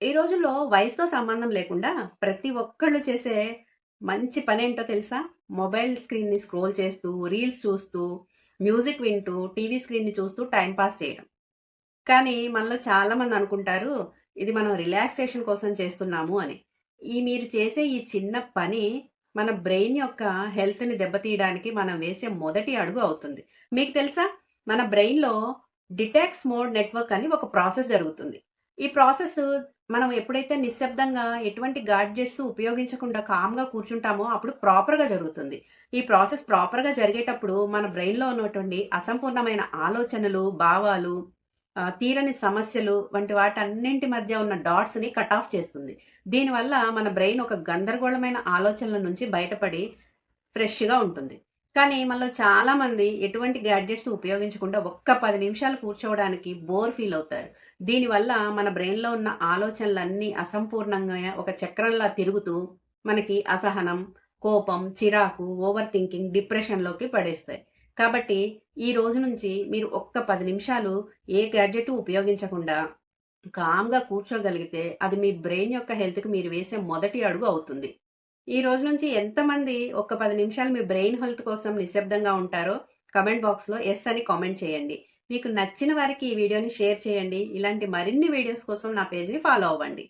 ఈ రోజుల్లో వయసుతో సంబంధం లేకుండా ప్రతి ఒక్కళ్ళు చేసే మంచి పనేంటో తెలుసా? మొబైల్ స్క్రీన్‌ని స్క్రోల్ చేస్తూ, రీల్స్ చూస్తూ, మ్యూజిక్ వింటూ, టీవీ స్క్రీన్‌ని చూస్తూ టైమ్ పాస్ చేయడం. కానీ మనలో చాలామంది అనుకుంటారు, ఇది మనం రిలాక్సేషన్ కోసం చేస్తున్నాము అని. మీరు చేసే ఈ చిన్న పని మన బ్రెయిన్ యొక్క హెల్త్‌ని దెబ్బతీయడానికి మనం వేసే మొదటి అడుగు అవుతుంది. మీకు తెలుసా? మన బ్రెయిన్‌లో డిటాక్స్ మోడ్ నెట్వర్క్ అని ఒక ప్రాసెస్ జరుగుతుంది. ఈ ప్రాసెస్ మనం ఎప్పుడైతే నిశ్శబ్దంగా ఎటువంటి గాడ్జెట్స్ ఉపయోగించకుండా కామ్‌గా కూర్చుంటామో అప్పుడు ప్రాపర్‌గా జరుగుతుంది. ఈ ప్రాసెస్ ప్రాపర్‌గా జరిగేటప్పుడు మన బ్రెయిన్‌లో ఉన్నటువంటి అసంపూర్ణమైన ఆలోచనలు, భావాలు, తీరని సమస్యలు వంటి వాటన్నింటి మధ్య ఉన్న డాట్స్‌ని కట్ ఆఫ్ చేస్తుంది. దీనివల్ల మన బ్రెయిన్ ఒక గందరగోళమైన ఆలోచనల నుంచి బయటపడి ఫ్రెష్‌గా ఉంటుంది. కానీ మనలో చాలామంది ఎటువంటి గ్యాడ్జెట్స్ ఉపయోగించకుండా ఒక్క 10 నిమిషాలు కూర్చోవడానికి బోర్ ఫీల్ అవుతారు. దీనివల్ల మన బ్రెయిన్‌లో ఉన్న ఆలోచనలన్నీ అసంపూర్ణంగా ఒక చక్రంలా తిరుగుతూ మనకి అసహనం, కోపం, చిరాకు, ఓవర్ థింకింగ్, డిప్రెషన్‌లోకి పడేస్తాయి. కాబట్టి ఈ రోజు నుంచి మీరు ఒక్క 10 నిమిషాలు ఏ గ్యాడ్జెట్ ఉపయోగించకుండా కామ్‌గా కూర్చోగలిగితే అది మీ బ్రెయిన్ యొక్క హెల్త్‌కి మీరు వేసే మొదటి అడుగు అవుతుంది. ఈ రోజు నుంచి ఎంతమంది ఒక 10 నిమిషాలు మీ బ్రెయిన్ హెల్త్ కోసం నిశ్శబ్దంగా ఉంటారో కామెంట్ బాక్స్‌లో యెస్ అని కామెంట్ చేయండి. మీకు నచ్చిన వారికి ఈ వీడియోని షేర్ చేయండి. ఇలాంటి మరిన్ని వీడియోస్ కోసం నా పేజ్‌ని ఫాలో అవ్వండి.